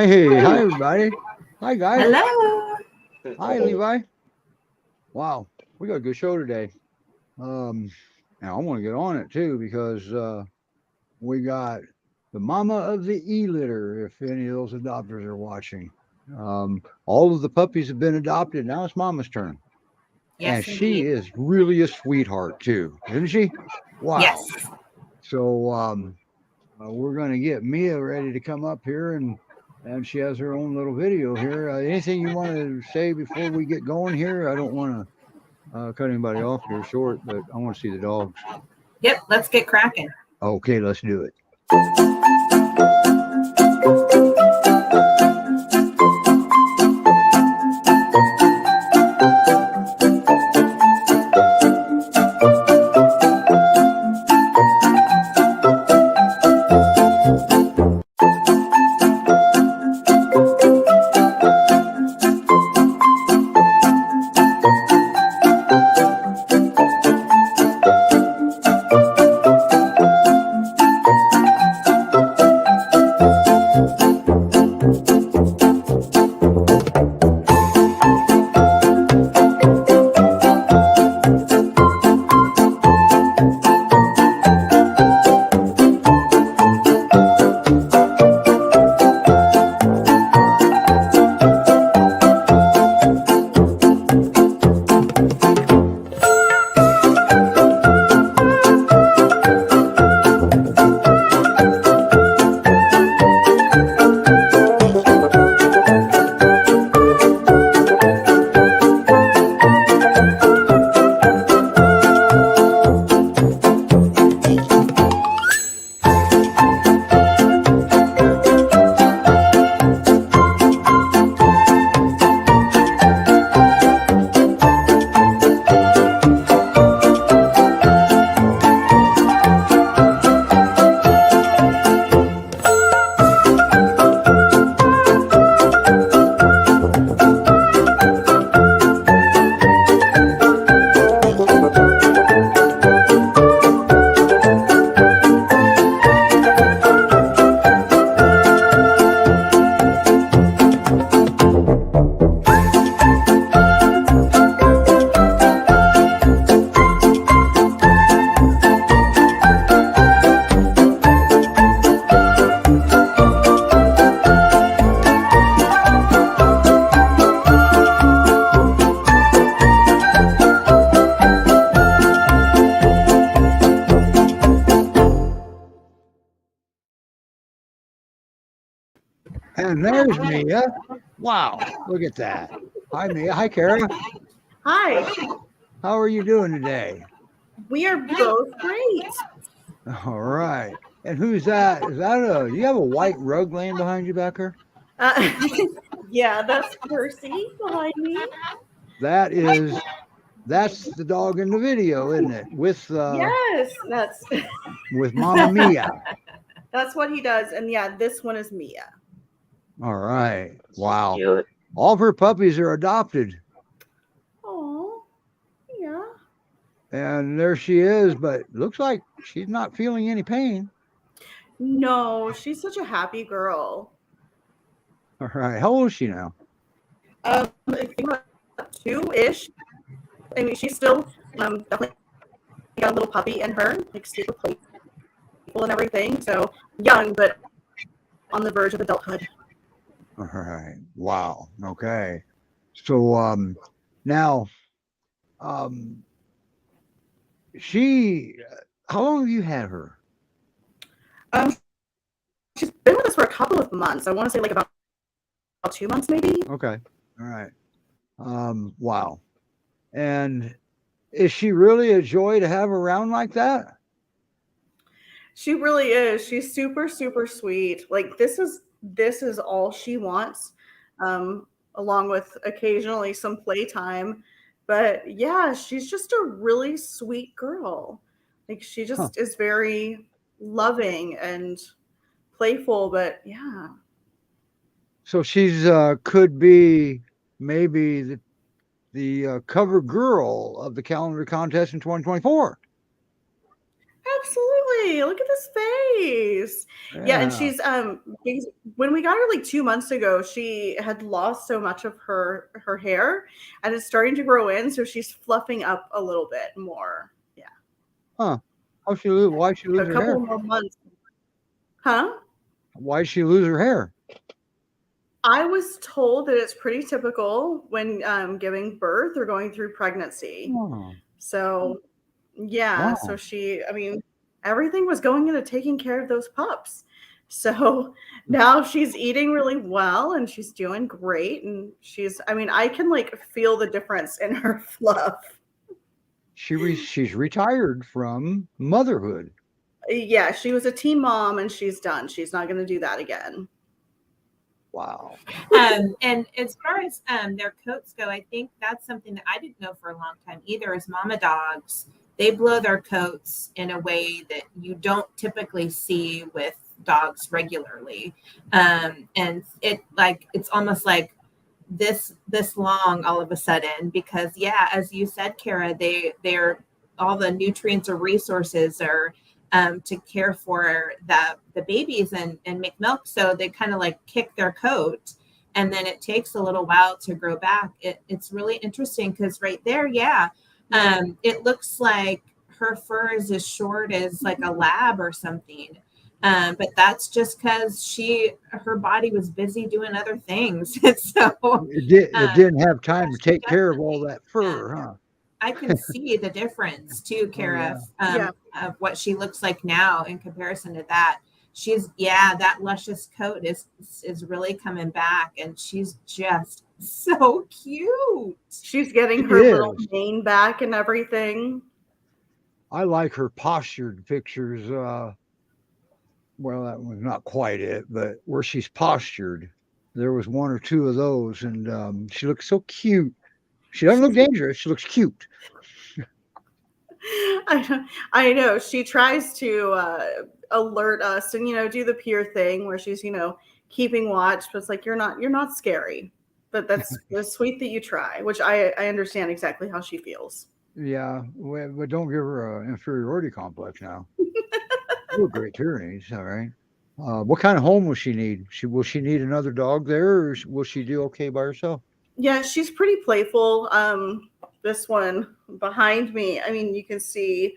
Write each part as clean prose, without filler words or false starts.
Hey, hi everybody. Hi guys. Hello. Hi Levi. Wow, we got a good show today. Um, now I want to get on it too because we got the mama of the e-litter. If any of those adopters are watching, all of the puppies have been adopted. Now it's mama's turn, and Yes, she indeed. is really a sweetheart too, isn't she? Wow. Yes. So we're going to get Mia ready to come up here, and she has her own little video here. Anything you want to say before we get going here? I don't want to cut anybody off here short, but I want to see the dogs. Yep. Let's get cracking. Okay, let's do it. And there's Mia. Wow, look at that. Hi, Mia. Hi, Kara. Hi. How are you doing today? We are both great. All right. And who's that? Is that a? Do you have a white rug laying behind you back here? Uh, yeah, that's Percy behind me. That is. That's the dog in the video, isn't it? Yes, With Mama Mia. that's what he does. And yeah, this one is Mia. All right. Wow. Cute. All of her puppies are adopted. Oh, yeah. And there she is, but looks like she's not feeling any pain. No, she's such a happy girl. All right. How old is she now? I think about two-ish. I mean, she's still definitely got a little puppy in her, like super playful and everything. So young, but on the verge of adulthood. All right. Wow. Okay. So now um she how long have you had her? Um, she's been with us for a couple of months. I want to say like about 2 months, maybe. Okay. All right. Wow. And is she really a joy to have around like that? She really is. She's super, super sweet. Like this is all she wants, along with occasionally some playtime. But yeah, she's just a really sweet girl. Like she Huh. just is very loving and playful. But yeah, So she's could be maybe the cover girl of the calendar contest in 2024. absolutely. boy. Look at this face. Yeah, and Yeah. when we got her like 2 months ago, she had lost so much of her hair, and it's starting to grow in, so she's fluffing up a little bit more. Yeah, Huh. How she lose? Why she a lose her couple hair? more months. Huh? Why she lose her hair? I was told that it's pretty typical when giving birth or going through pregnancy. Oh, So, yeah, so wow. she, I mean, everything was going into taking care of those pups. So now she's eating really well and she's doing great. And I mean, I can like feel the difference in her fluff. She's retired from motherhood. Yeah, she was a teen mom and she's done. She's not going to do that again. Wow. And as far as their coats go, I think that's something that I didn't know for a long time either. As mama dogs, they blow their coats in a way that you don't typically see with dogs regularly, and it's almost like this long all of a sudden, because yeah, as you said, Kara, they're all the nutrients or resources are to care for the babies and make milk. So they kind of like kick their coat, and then it takes a little while to grow back. It's really interesting because right there, yeah, it looks like her fur is as short as like a lab or something. But that's just because her body was busy doing other things. So It didn't have yeah, time to she take care of all definitely that fur, huh? I can see the difference too, Oh Kara, yeah. Yeah. of what she looks like now in comparison to that. That luscious coat is really coming back, and she's just so cute. She's getting She her little is. mane back and everything. I like her postured pictures. Well, that was not quite it, but where she's postured, there was one or two of those, and she looks so cute. She doesn't look dangerous. She looks cute. I know. She tries to alert us and do the peer thing where she's keeping watch, but it's like you're not scary. But that's sweet that you try, which I understand exactly how she feels. Yeah, but don't give her an inferiority complex now. You're a great Pyrenees, all right. What kind of home will she need? Will she need another dog there, or will she do okay by herself? Yeah, she's pretty playful. This one behind me, I mean, you can see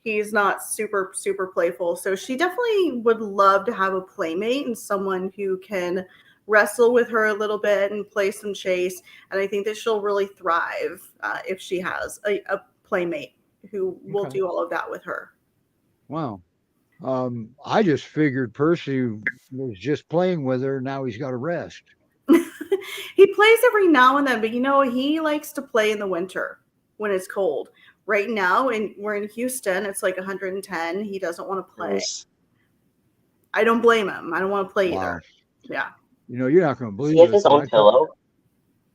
he's not super, super playful. So she definitely would love to have a playmate and someone who can wrestle with her a little bit and play some chase. And I think that she'll really thrive if she has a playmate who will Okay. do all of that with her. Wow. I just figured Percy was just playing with her. Now he's got to rest. He plays every now and then, but he likes to play in the winter when it's cold. Right now, and we're in Houston, it's like 110. He doesn't want to play. Nice. I don't blame him. I don't want to play Wow. either. Yeah, You're not going to Does he believe have it, his but own pillow?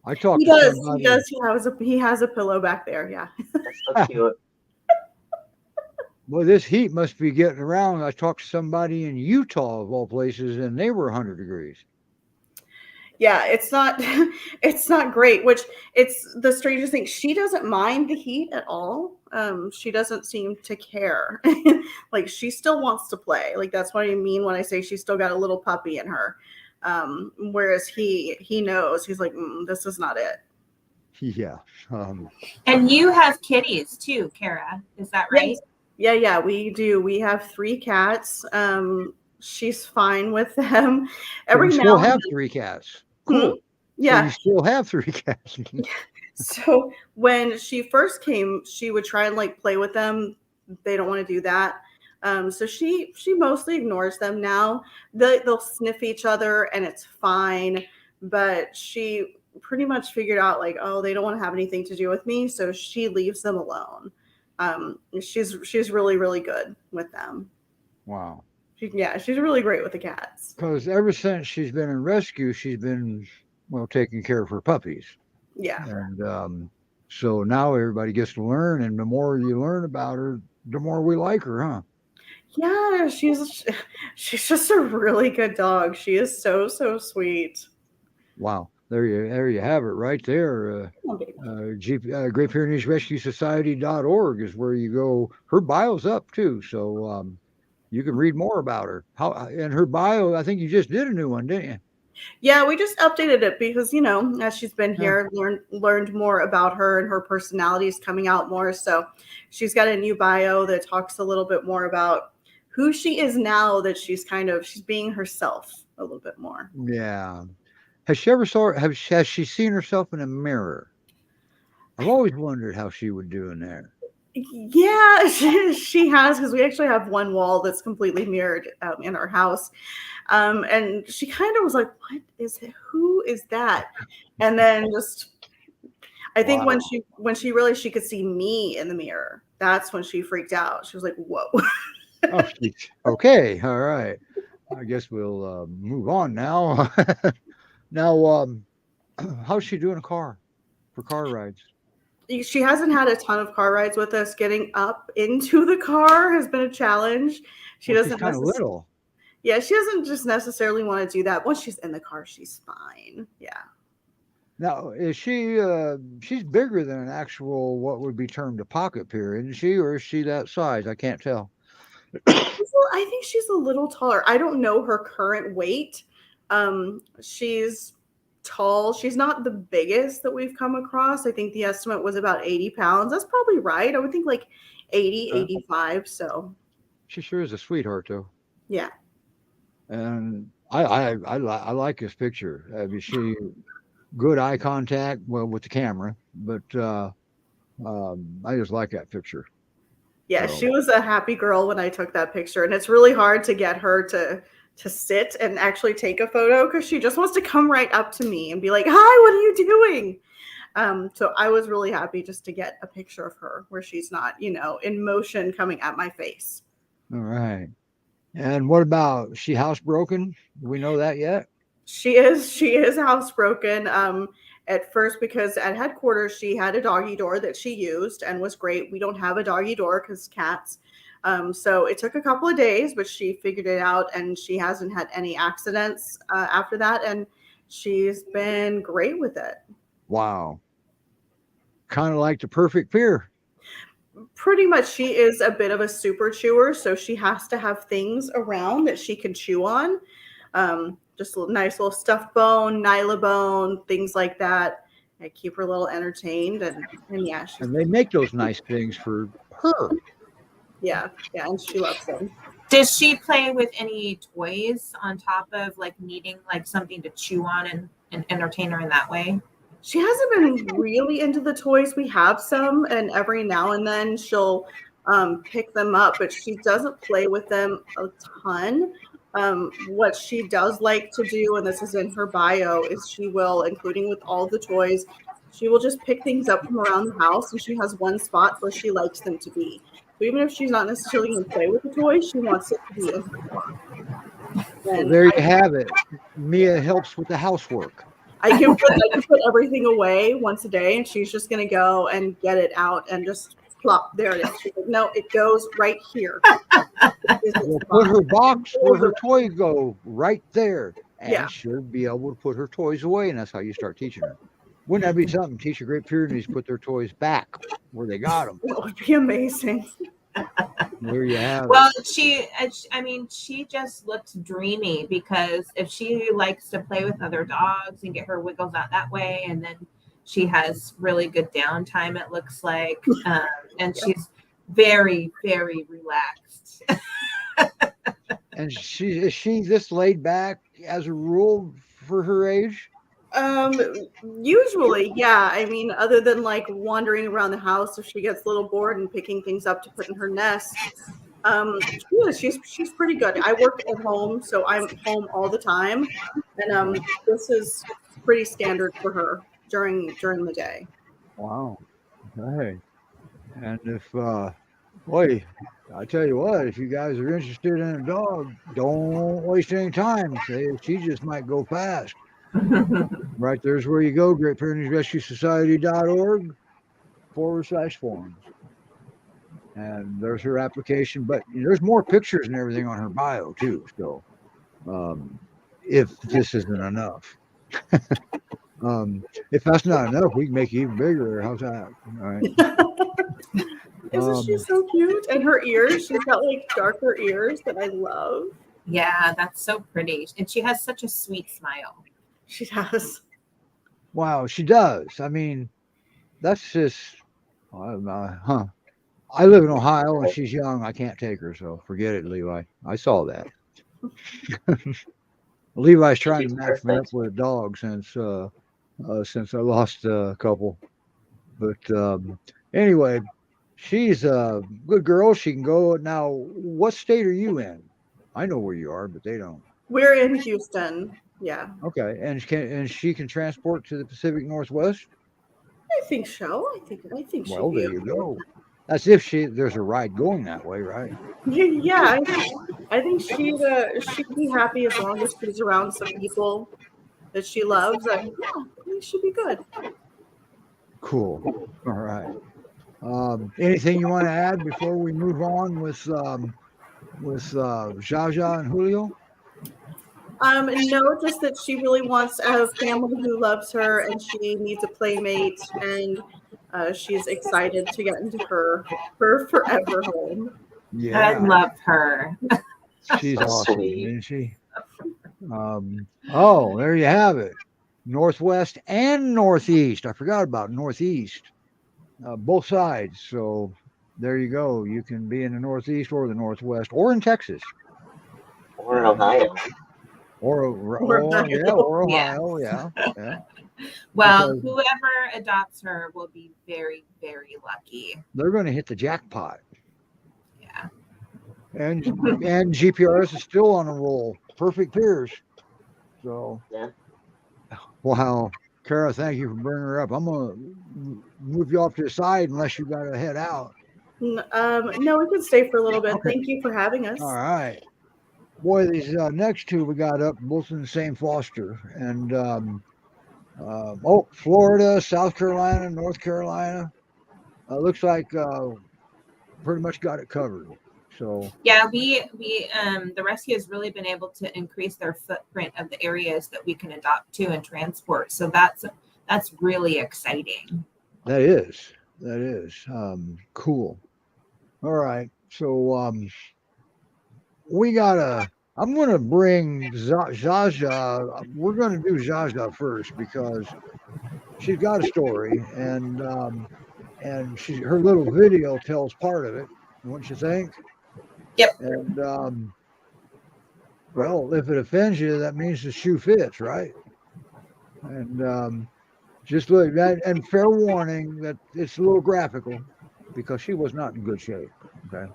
I talked he to does. He somebody. does. He has a pillow back there. Yeah. That's so cute. Boy, this heat must be getting around. I talked to somebody in Utah, of all places, and they were 100 degrees. Yeah, it's not it's not great, which it's the strangest thing. She doesn't mind the heat at all. She doesn't seem to care. Like she still wants to play. Like that's what I mean when I say she's still got a little puppy in her. Whereas he knows, he's like, this is not it. Yeah. Um, And you have kitties too, Kara. Is that right? Yeah, we do. We have 3 cats. She's fine with them. so Every you now still and have 3 cats. Cool. So yeah. you still have 3 cats. So when she first came, she would try and like play with them. They don't want to do that. So she mostly ignores them now. They'll sniff each other and it's fine. But she pretty much figured out like, oh, they don't want to have anything to do with me, so she leaves them alone. She's really, really good with them. Wow. She's really great with the cats. Because ever since she's been in rescue, she's been, well, taking care of her puppies. Yeah. And so now everybody gets to learn, and the more you learn about her, the more we like her, huh? Yeah, she's just a really good dog. She is so, so sweet. Wow. There you have it right there. Great Pyrenees Rescue Society.org is where you go. Her bio's up too. So you can read more about her. How in her bio, I think you just did a new one, didn't you? Yeah, we just updated it because, as she's been Yeah. here, learned more about her, and her personality is coming out more. So she's got a new bio that talks a little bit more about who she is now, that she's being herself a little bit more. Yeah. Has she seen herself in a mirror? I've always wondered how she would do in there. Yeah, she has, because we actually have one wall that's completely mirrored in our house. And she kind of was like, "What is it? Who is that?" And then I think Wow. when she realized she could see me in the mirror, that's when she freaked out. She was like, "Whoa." Oh, okay. All right. I guess we'll move on now. Now, how's she doing a car for car rides? She hasn't had a ton of car rides with us. Getting up into the car has been a challenge. She Well, she's doesn't kind of necessarily, little. yeah, she doesn't just necessarily want to do that. Once she's in the car, she's fine. Yeah. Now, is she? She's bigger than an actual what would be termed a pocket pear, isn't she? Or is she that size? I can't tell. I think she's a little taller. I don't know her current weight. She's tall. She's not the biggest that we've come across. I think the estimate was about 80 pounds. That's probably right. I would think like 80, Uh, 85. So, she sure is a sweetheart, though. yeah. And I like this picture. I mean, she good eye contact, well, with the camera, but I just like that picture. Yeah, So, she was a happy girl when I took that picture. And it's really hard to get her to sit and actually take a photo because she just wants to come right up to me and be like, "Hi, what are you doing?" So I was really happy just to get a picture of her where she's not, in motion coming at my face. all right. And what about she housebroken? Do we know that yet? She is housebroken. At first, because at headquarters she had a doggy door that she used and was great. We don't have a doggy door because cats. So it took a couple of days, but she figured it out, and she hasn't had any accidents after that, and she's been great with it. Wow. Kind of like the perfect peer. Pretty much, she is a bit of a super chewer, so she has to have things around that she can chew on. Just a nice little stuffed bone, nyla bone, things like that. I keep her a little entertained, and yeah, And they make those nice things for her. yeah, and she loves them. Does she play with any toys on top of like needing like something to chew on and entertain her in that way? She hasn't been really into the toys. We have some, and every now and then she'll pick them up, but she doesn't play with them a ton. What she does like to do, and this is in her bio, is she will, including with all the toys, she will just pick things up from around the house, and she has one spot where she likes them to be. So even if she's not necessarily going to play with the toys, she wants it to be in her spot. So And there you have it. Mia helps with the housework. I can put everything away once a day, and she's just going to go and get it out and just plop. There it is. She's like, no, it goes right here. We'll put her box where her toys go right there, and Yeah. she'll be able to put her toys away, and that's how you start teaching her. Wouldn't that be something? Teach a Great Pyrenees to put their toys back where they got them. That would be amazing. There you have Well, it. she just looks dreamy because if she likes to play with other dogs and get her wiggles out that way, and then she has really good downtime, it looks like, and she's very, very relaxed. And is she this laid back as a rule for her age? Usually, yeah. I mean, other than like wandering around the house if she gets a little bored and picking things up to put in her nest. Yeah, she's pretty good. I work at home, so I'm home all the time, and this is pretty standard for her during the day. Wow. Okay. And if boy, I tell you what, if you guys are interested in a dog, don't waste any time. Say she just might go fast. Right there's where you go, Great Pyrenees Rescue Society.org/forums. And there's her application, but there's more pictures and everything on her bio too. So if this isn't enough. If that's not enough, we can make it even bigger. How's that? All right. Isn't she so cute? And her ears, she's got like darker ears that I love. Yeah, that's so pretty. And she has such a sweet smile. She does. Wow, she does. I mean, that's just, huh. I live in Ohio and she's young. I can't take her, so forget it, Levi. I saw that. Levi's trying to match me up with a dog since I lost a couple. But anyway, she's a good girl. She can go. Now, what state are you in? I know where you are, but they don't. We're in Houston. Yeah. Okay, and she can transport to the Pacific Northwest. I think so. I think Well, she'd be there you able go. That's if there's a ride going that way, right? to. Yeah, I think she'd be happy as long as she's around some people that she loves. And yeah, I think she'd be good. Cool. All right. Anything you want to add before we move on with Zsa Zsa and Julio? No, just that she really wants to have family who loves her, and she needs a playmate, and she's excited to get into her forever home. Yeah, I love her. she's So awesome, sweet. isn't she? Oh, there you have it. Northwest and Northeast. I forgot about Northeast. Both sides. So there you go. You can be in the Northeast or the Northwest or in Texas. Or in Ohio. Or Ohio. Yeah. Well, Because- whoever adopts her will be very, very lucky. They're going to hit the jackpot. Yeah. And GPRS is still on a roll. Perfect peers. So, Yeah. wow. Kara, thank you for bringing her up. I'm going to move you off to the side unless you got to head out. No, we can stay for a little bit. Okay. Thank you for having us. All right. Boy, these next two we got up, both in the same foster. And, Florida, South Carolina, North Carolina. Looks like pretty much got it covered. So, Yeah, we the rescue has really been able to increase their footprint of the areas that we can adopt to and transport. So that's really exciting. that is cool. All right. So, I'm going to bring Zsa Zsa. We're going to do Zsa Zsa first because she's got a story and her little video tells part of it. Don't you think? Yep. And well, if it offends you, that means the shoe fits, right? And just look that, and fair warning that it's a little graphical because she was not in good shape. Okay.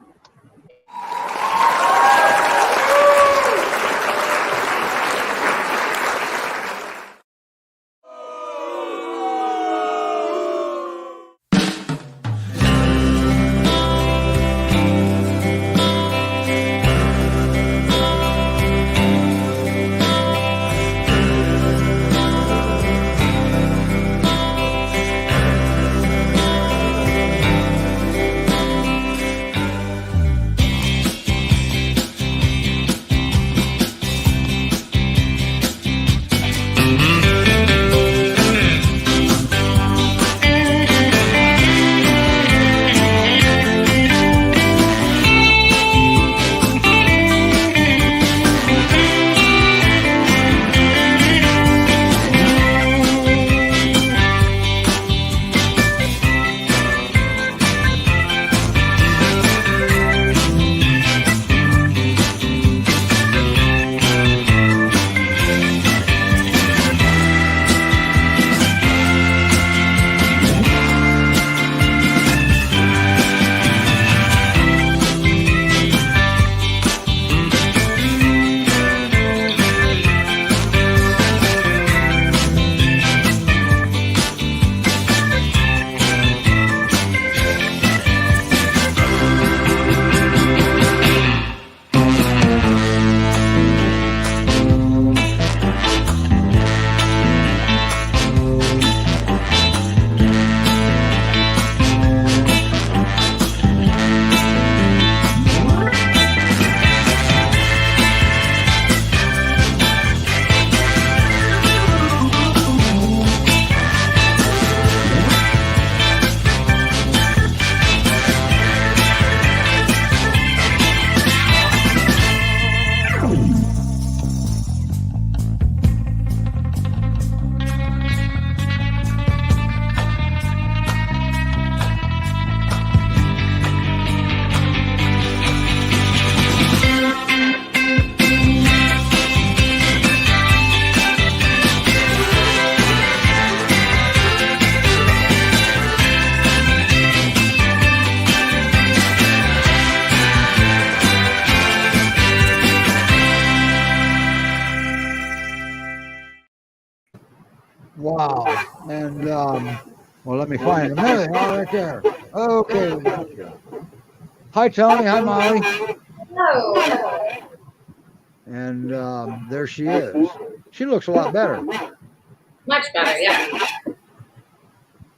And well, let me find him. There they are, right there. Okay. Hi, Tony. Hi, Molly. Hello. And there she is. She looks a lot better. Much better, yeah.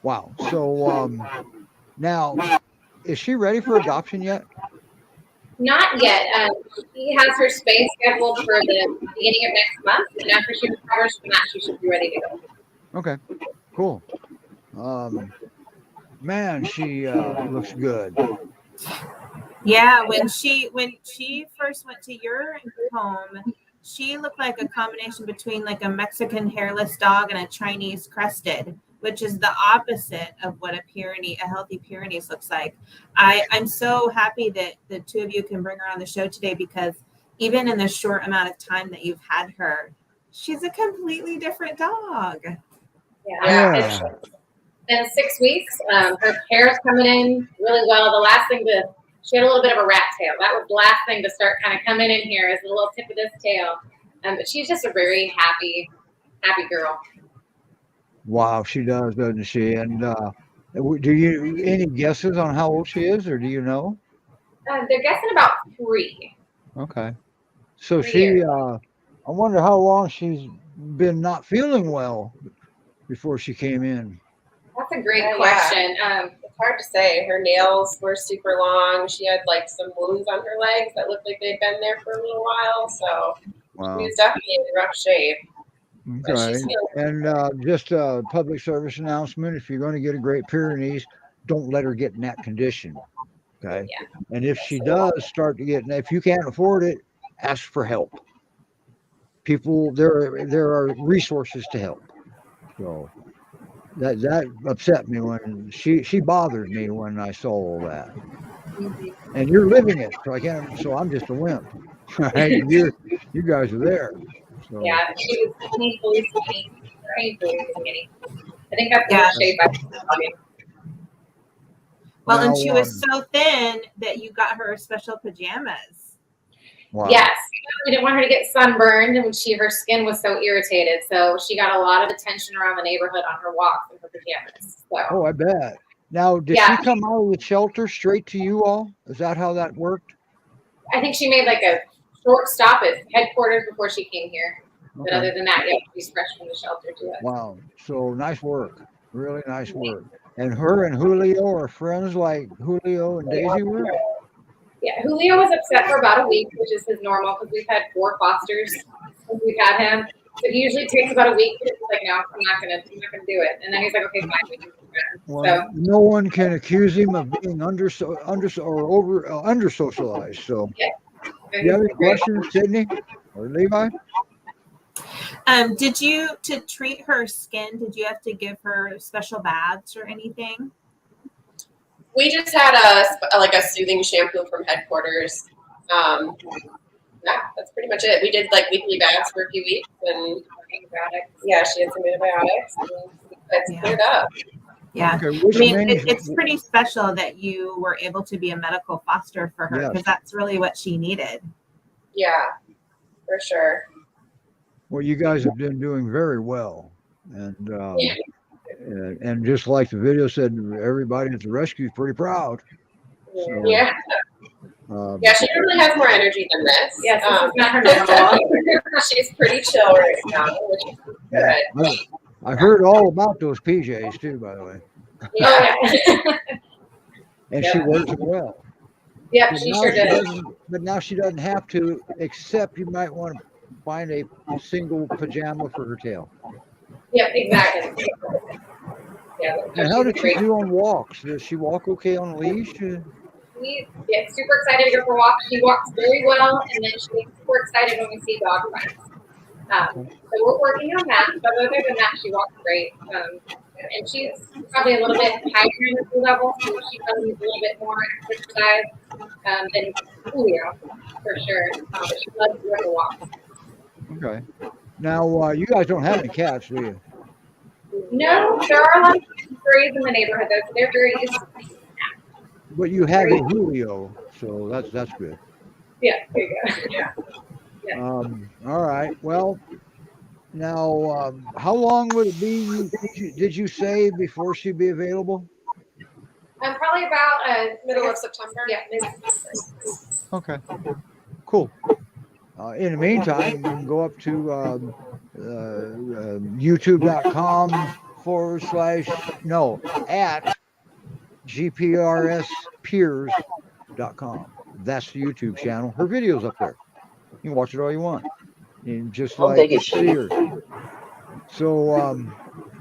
Wow. So now, is she ready for adoption yet? Not yet. She has her space scheduled for the beginning of next month, and after she recovers from that, she should be ready to go. Okay. Cool. Man, she looks good. Yeah, when she first went to your home, she looked like a combination between like a Mexican hairless dog and a Chinese crested, which is the opposite of what a healthy Pyrenees looks like. I'm so happy that the two of you can bring her on the show today, because even in the short amount of time that you've had her, she's a completely different dog. Yeah. It's been 6 weeks. Her hair's coming in really well. She had a little bit of a rat tail. That was the last thing to start kind of coming in here, is the little tip of this tail. But she's just a very happy girl. Wow, she does, doesn't she? And do you any guesses on how old she is, or do you know? They're guessing about 3. Okay. So 3 she, years. I wonder how long she's been not feeling well before she came in. That's a great Yeah. question. It's hard to say. Her nails were super long. She had like some wounds on her legs that looked like they'd been there for a little while. So Wow. she was definitely in rough shape. But Okay. she's still And just a public service announcement: if you're going to get a Great Pyrenees, don't let her get in that condition. Okay. Yeah. And if she does start to get, if you can't afford it, ask for help. People, there are resources to help. So that upset me when she bothered me when I saw all that. And you're living it, so I can't. So I'm just a wimp. Right? You guys are there. So Yeah, she was painfully skinny. I think that's the Yeah. shape I was talking. Well, now, and she was so thin that you got her special pajamas. wow. Yes, we didn't want her to get sunburned, and her skin was so irritated. So she got a lot of attention around the neighborhood on her walks in her pajamas. So Oh, I bet. Now, did Yeah. she come out of the shelter straight to you all? Is that how that worked? I think she made like a short stop at headquarters before she came here. But Okay. other than that, yeah, she's fresh from the shelter to us. Wow. So nice work. Really nice work. And her and Julio are friends like Julio and Daisy were? Yeah, Julio was upset for about a week, which is his normal, because we've had 4 fosters since we've had him. So he usually takes about a week. He's like, no, I'm not gonna do it. And then he's like, okay, fine, we can do it. Well, So no one can accuse him of being under socialized. So, do you have any questions, Sydney or Levi? To treat her skin, did you have to give her special baths or anything? We just had a soothing shampoo from headquarters. Yeah, that's pretty much it. We did like weekly baths for a few weeks, and yeah, she had some antibiotics, and it's cleared up. Yeah. Okay, I mean, it's pretty special that you were able to be a medical foster for her, because that's really what she needed. Yeah, for sure. Well, you guys have been doing very well, and just like the video said, everybody at the rescue is pretty proud. So, Yeah. Yeah, she really has more energy than this. Yes, this is not her normal. She's pretty chill right now, which is good. I heard all about those PJs too, by the way. Yeah. And she wears them well. Yep, But she now sure did. But now she doesn't have to, except you might want to find a single pajama for her tail. Yep, exactly. Yeah, And how did she do on walks? Does she walk okay on a leash? We get super excited to go for walks. She walks very well, and then she gets super excited when we see dog fights. So we're working on that, but other than that, she walks great. And she's probably a little bit higher energy level, so she probably needs a little bit more exercise than Julio, for sure. But she loves to go for walks. Okay. Now, you guys don't have any cats, do you? No, there are a lot of furries in the neighborhood, though, so they're very used to it. But you have a Julio, so that's good. Yeah, there you go. Yeah. All right. Well, Now, how long would it be? Did you say before she'd be available? Probably about Middle of September. yeah, mid-September. Okay, cool. In the meantime, you can go up to youtube.com/at gprspeers.com. That's the YouTube channel. Her video's up there. You can watch it all you want. And just How like big is she? see her. So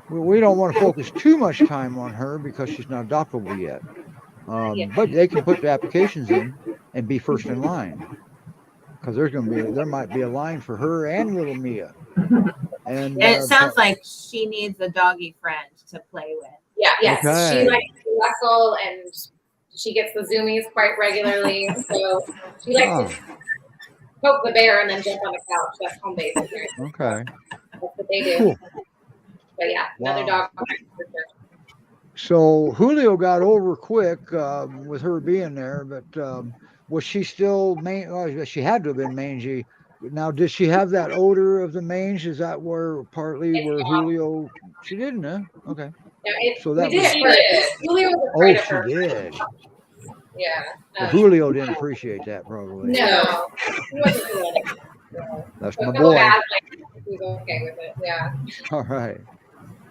we don't want to focus too much time on her because she's not adoptable yet. But they can put the applications in and be first in line because there might be a line for her and little Mia. And it sounds like she needs a doggy friend to play with. Yeah, yes. Okay. She likes to wrestle and she gets the zoomies quite regularly. So she likes to poke the bear and then jump on the couch. That's home base. Okay. That's what they do. Cool. But yeah, another dog. So Julio got over quick with her being there, but was she still she had to have been mangy. Now, did she have that odor of the mange? Is that partly where Julio? She didn't, huh? Okay. Yeah, So that we did was- at first. Julio was afraid of she her. did. Yeah. Well, Julio didn't appreciate that probably. No, he wasn't doing it. That's But my felt boy. bad, like, he was okay with it. Yeah. All right.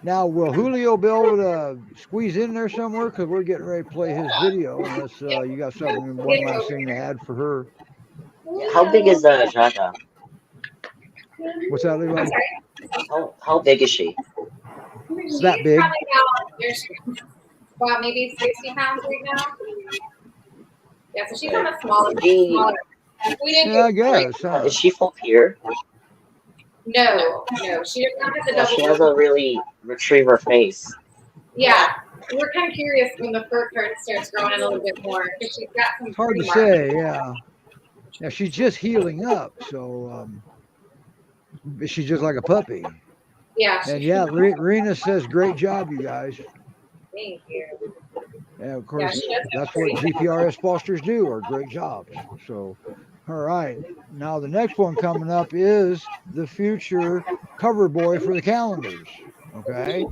Now, will Julio be able to squeeze in there somewhere? Because we're getting ready to play his video. Unless you got something, one last thing to add for her. How big is Zsa Zsa? What's that, Levi? I'm sorry. How big is she? It's that big. Probably about maybe 60 pounds right now. Yeah, so she's on a smaller. We didn't Yeah, I get guess. huh? Is she full peer? No, she does not have the Well, double. she has a really retriever face. Yeah, we're kind of curious when the fur starts growing in a little bit more because she's got some. It's hard to pretty marks. say. Yeah. Yeah, she's just healing up, so she's just like a puppy. Yeah. And yeah, Rena says, "Great job, you guys." Thank you. Yeah, of course, she does. that's what GPRS fosters do, are great jobs. So, all right. Now, the next one coming up is the future cover boy for the calendars. Okay.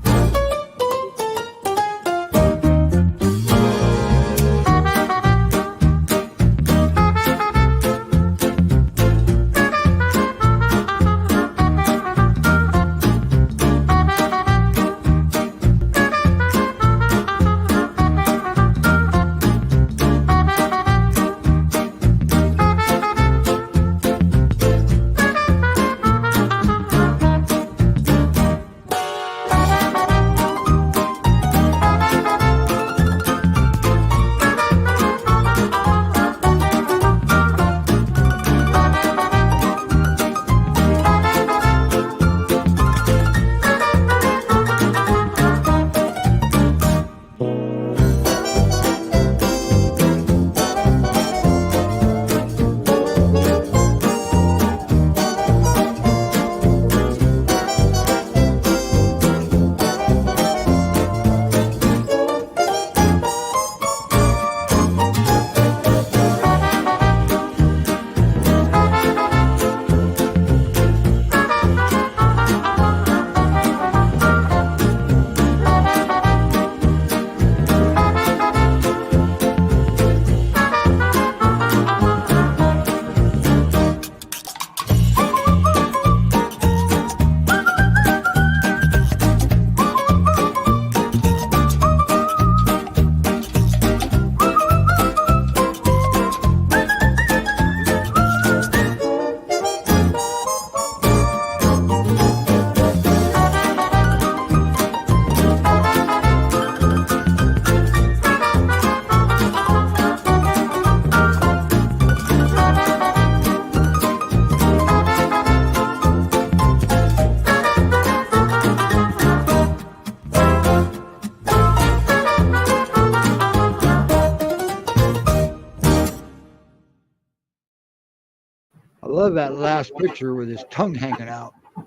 I love that last picture with his tongue hanging out. Hi,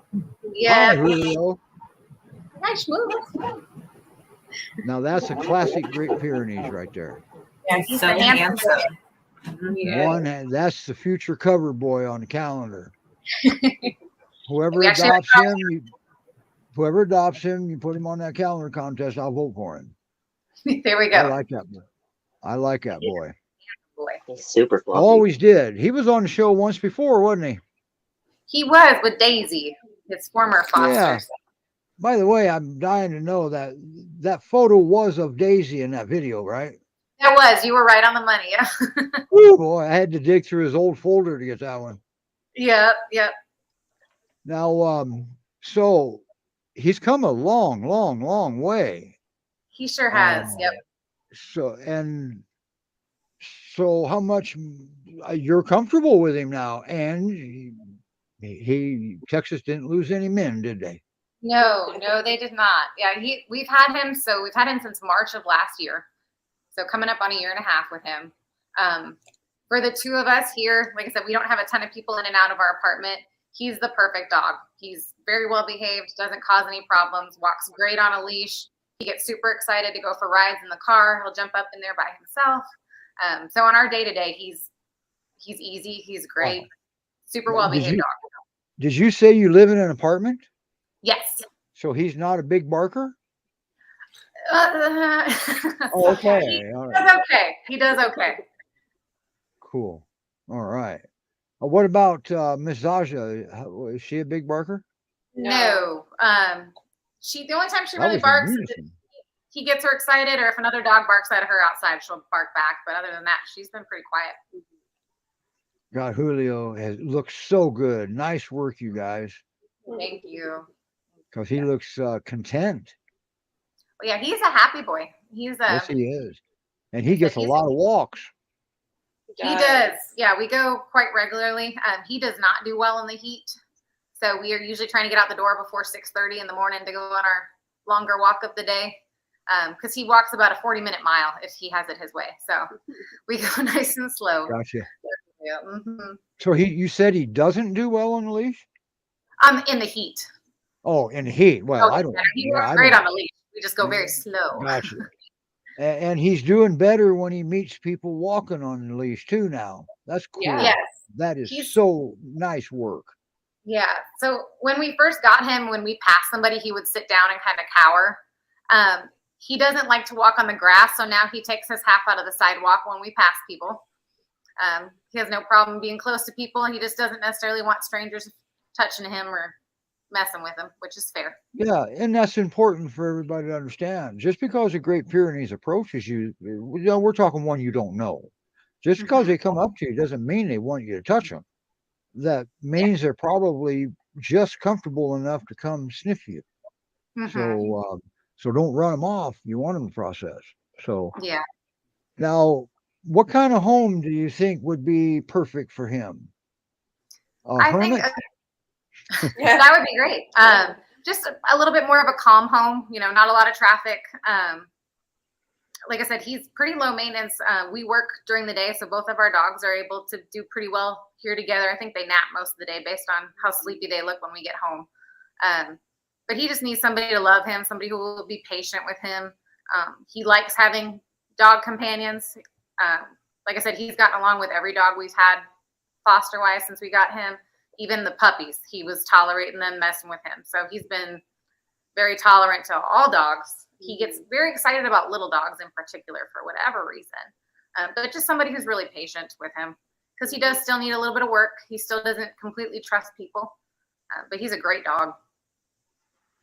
Yeah. Julio. Nice move. Now that's a classic Great Pyrenees right there. Yeah, He's so a handsome handsome. Yeah. That's the future cover boy on the calendar. Whoever We actually have whoever adopts him, you put him on that calendar contest. I'll vote for him. there we I go. like that boy. I like that boy. Boy. He's super I fluffy. always did. He was on the show once before, wasn't he? He was with Daisy, his former foster. Yeah. By the way, I'm dying to know that that photo was of Daisy in that video, right? It was. You were right on the money. Yeah. Woo, boy, I had to dig through his old folder to get that one. Yep. Now, so he's come a long way. He sure has. Um, Yep. So how much you're comfortable with him now? And he Texas didn't lose any men, did they? No, they did not. Yeah, we've had him since March of last year. So coming up on a year and a half with him. For the two of us here, like I said, we don't have a ton of people in and out of our apartment. He's the perfect dog. He's very well behaved, doesn't cause any problems, walks great on a leash. He gets super excited to go for rides in the car. He'll jump up in there by himself. So on our day-to-day, he's easy. He's great. Super well behaved dog. Did you say you live in an apartment? Yes. So he's not a big barker? Okay. Okay. All right. He does okay. Cool. All right. What about Miss Zsa Zsa? Is she a big barker? No. The only time she That really was barks is if amusing. he gets her excited, or if another dog barks at her outside, she'll bark back. But other than that, she's been pretty quiet. God, Julio looks so good. Nice work, you guys. Thank you. Because he looks content. Well, yeah, he's a happy boy. Yes, he is. And he gets a lot of walks. He does. Yeah, we go quite regularly. He does not do well in the heat. So we are usually trying to get out the door before 6:30 in the morning to go on our longer walk of the day. Because he walks about a 40-minute mile if he has it his way. So we go nice and slow. Gotcha. Yeah. Mm-hmm. So you said he doesn't do well on the leash? In the heat. Oh, in the heat. Well, I don't. He works great on the leash. We just go very slow. Gotcha. And he's doing better when he meets people walking on the leash too now. That's cool. Yeah. Yes. That is so nice work. Yeah. So when we first got him, when we passed somebody, he would sit down and kind of cower. He doesn't like to walk on the grass, so now he takes his half out of the sidewalk when we pass people. He has no problem being close to people. He just doesn't necessarily want strangers touching him or messing with him, which is fair. Yeah, and that's important for everybody to understand. Just because a Great Pyrenees approaches you, we're talking one you don't know. Just because they come up to you doesn't mean they want you to touch them. That means they're probably just comfortable enough to come sniff you. So don't run them off. You want them to process. So yeah. Now, what kind of home do you think would be perfect for him? I hermit? think that would be great. Just a little bit more of a calm home, not a lot of traffic. Like I said, he's pretty low maintenance. We work during the day, so both of our dogs are able to do pretty well here together. I think they nap most of the day based on how sleepy they look when we get home. But he just needs somebody to love him, somebody who will be patient with him. He likes having dog companions. Like I said, he's gotten along with every dog we've had foster-wise since we got him. Even the puppies, he was tolerating them, messing with him. So he's been very tolerant to all dogs. He gets very excited about little dogs in particular for whatever reason. But just somebody who's really patient with him, because he does still need a little bit of work. He still doesn't completely trust people, but he's a great dog.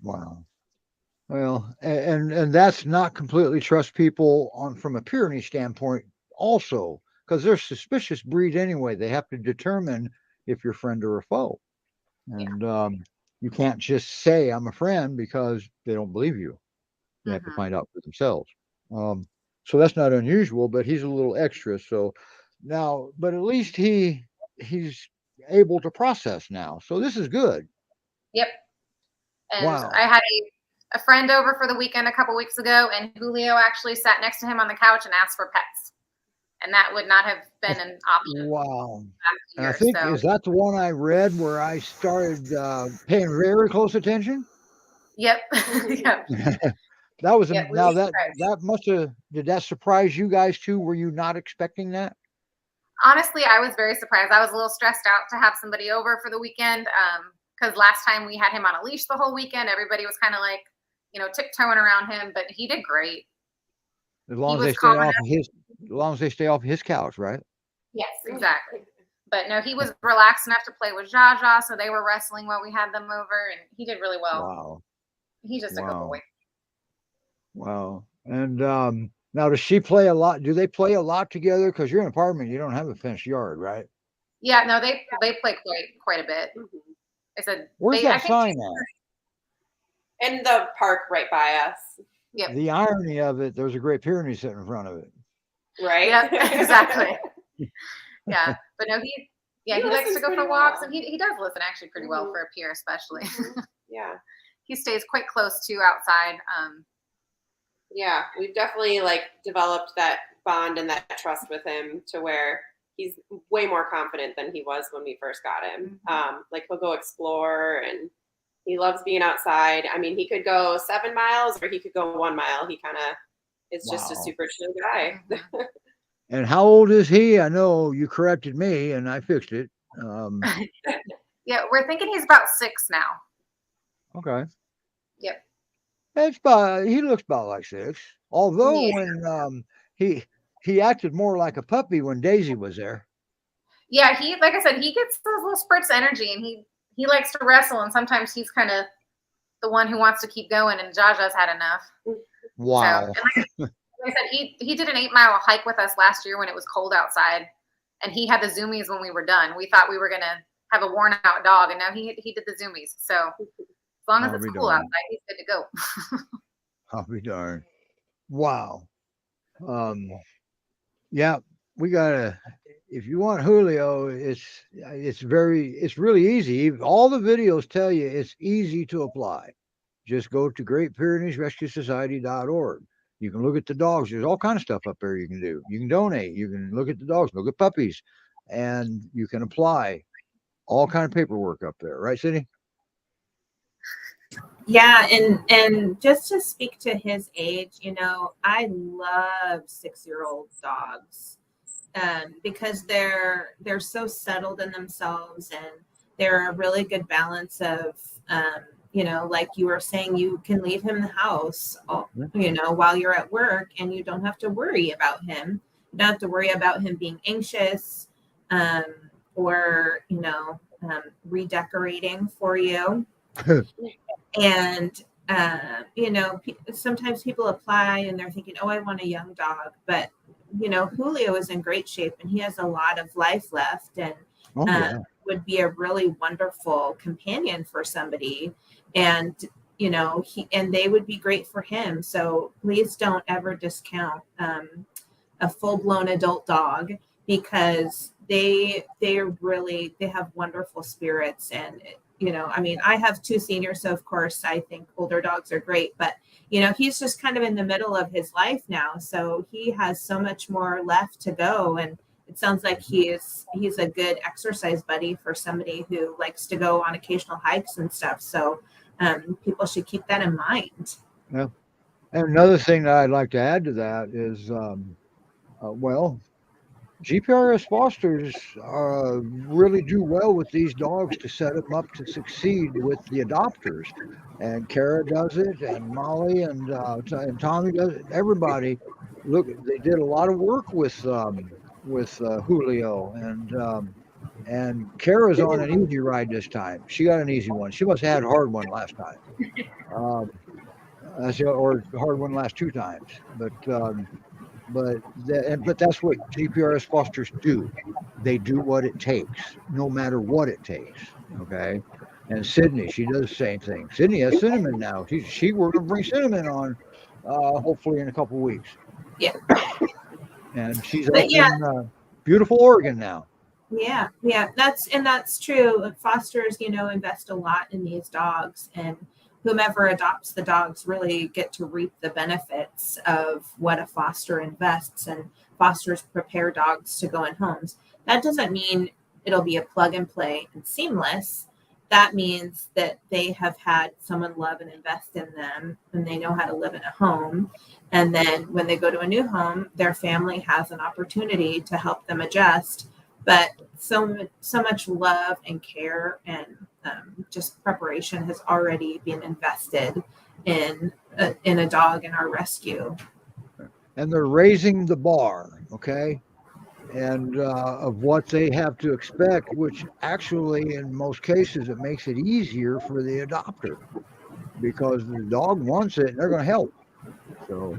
Wow. Well, and that's not completely trust people from a Pyrenees standpoint also, because they're a suspicious breed anyway. They have to determine if you're friend or a foe. And you can't just say I'm a friend because they don't believe you. They have to find out for themselves. So that's not unusual, but he's a little extra. So now, but at least he's able to process now. So this is good. Yep. And Wow. I had a friend over for the weekend a couple weeks ago, and Julio actually sat next to him on the couch and asked for pets. And that would not have been an option. Wow. Year, I think, is that the one I read where I started paying very close attention? Yep. Yep. That was Yep, now that must have, did that surprise you guys too? Were you not expecting that? Honestly, I was very surprised. I was a little stressed out to have somebody over for the weekend because last time we had him on a leash the whole weekend, everybody was kind of like, tiptoeing around him, but he did great. As long He as they was stay calm off enough. of his, as long as they stay off his couch, right? Yes, exactly. But no, he was relaxed enough to play with Zsa Zsa, so they were wrestling while we had them over, and he did really well. Wow. He's just a good boy. Wow. And now does she play a lot? Do they play a lot together? Because you're in an apartment, you don't have a fenced yard, right? Yeah, no, they play quite a bit. I said, Where's that sign at? In the park right by us. Yep. The irony of it, there's a Great Pyrenees sitting in front of it. Right? Yeah, exactly. Yeah, but no, he likes to go for walks, well. and he does listen actually pretty well for a peer, especially. Yeah. He stays quite close to outside. Yeah, we've definitely like developed that bond and that trust with him to where he's way more confident than he was when we first got him. Like he'll go explore and he loves being outside. I mean, he could go 7 miles or he could go 1 mile. He kind of is just a super chill guy. And how old is he? I know you corrected me and I fixed it. Yeah, we're thinking he's about 6 now. Okay. Yep. He looks about like 6. Although when he acted more like a puppy when Daisy was there. Yeah, he, like I said, he gets those little spurts of energy, and he likes to wrestle, and sometimes he's kind of the one who wants to keep going, and Zsa Zsa's had enough. Wow. So, like I said, he did an 8-mile hike with us last year when it was cold outside, and he had the zoomies when we were done. We thought we were gonna have a worn out dog, and now he did the zoomies. So as long as it's cool outside, he's good to go. I'll be darned. Wow. Yeah, we gotta. If you want Julio, it's really easy. All the videos tell you it's easy to apply. Just go to GreatPyreneesRescueSociety.org. You can look at the dogs. There's all kind of stuff up there you can do. You can donate. You can look at the dogs, look at puppies, and you can apply all kind of paperwork up there. Right, Sydney? Yeah, and just to speak to his age, I love 6-year-old dogs because they're so settled in themselves, and they're a really good balance of like you were saying, you can leave him in the house, while you're at work, and you don't have to worry about him. You don't have to worry about him being anxious or redecorating for you. And sometimes people apply and they're thinking, oh, I want a young dog, but Julio is in great shape and he has a lot of life left, and would be a really wonderful companion for somebody, and they would be great for him. So please don't ever discount a full-blown adult dog, because they have wonderful spirits. And I have 2 seniors, so of course I think older dogs are great, but he's just kind of in the middle of his life now, so he has so much more left to go. And it sounds like he's a good exercise buddy for somebody who likes to go on occasional hikes and stuff. So people should keep that in mind. Yeah. And another thing that I'd like to add to that is, GPRS fosters really do well with these dogs to set them up to succeed with the adopters. And Kara does it, and Molly and Tommy does it. Everybody, look, they did a lot of work with Julio, and Kara's on an easy ride this time. She got an easy one. She must have had a hard one last time, or hard one last 2 times. But that's what GPRS fosters do. They do what it takes, no matter what it takes. Okay. And Sydney, she does the same thing. Sydney has Cinnamon now. We're going to bring Cinnamon on, hopefully in a couple of weeks. Yeah. And she's up in beautiful Oregon now. Yeah. That's true. Fosters, invest a lot in these dogs, and whomever adopts the dogs really get to reap the benefits of what a foster invests, and fosters prepare dogs to go in homes. That doesn't mean it'll be a plug and play and seamless. That means that they have had someone love and invest in them, and they know how to live in a home. And then when they go to a new home, their family has an opportunity to help them adjust. But so much love and care and just preparation has already been invested in a dog in our rescue. And they're raising the bar, okay, and of what they have to expect, which actually, in most cases, it makes it easier for the adopter because the dog wants it and they're going to help. So,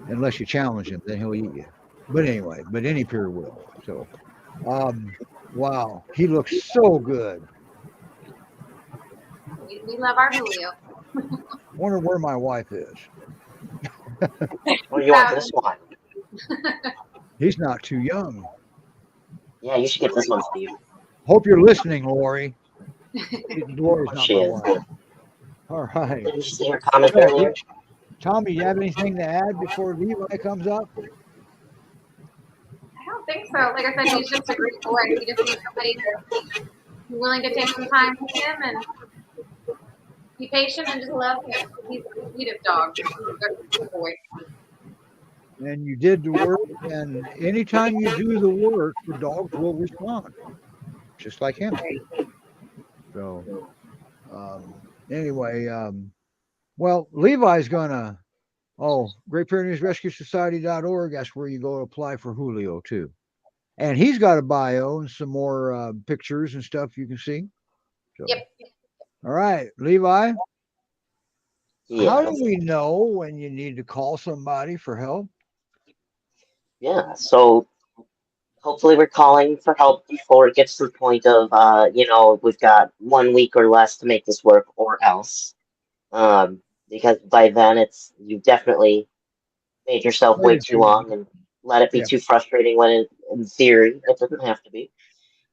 unless you challenge him, then he'll eat you. But anyway, but any peer will. So, wow, he looks so good. We love our Julio. Wonder where my wife is. Or you want this one? He's not too young. Yeah, you should get this one, Steve. Hope you're listening, Lori. Lori's Oh, not she my is. wife. All right. Did you see her comment Yeah, earlier? Tommy, you have anything to add before Levi comes up? I don't think so. Like I said, he's just a great boy. He just needs somebody to be willing to take some time with him and be patient and just love him. He's the sweetest dog. He's a good boy. And you did the work, and anytime you do the work, the dogs will respond, just like him. So, anyway, well, Levi's gonna, Great Pyrenees Rescue Society.org. That's where you go to apply for Julio, too. And he's got a bio and some more pictures and stuff you can see. So, Yep. all right, Levi, how Yeah. do we know when you need to call somebody for help? Yeah. So hopefully we're calling for help before it gets to the point of, we've got 1 week or less to make this work or else. Because by then you've definitely made yourself wait too long and let it be Yeah. too frustrating when in theory it doesn't have to be.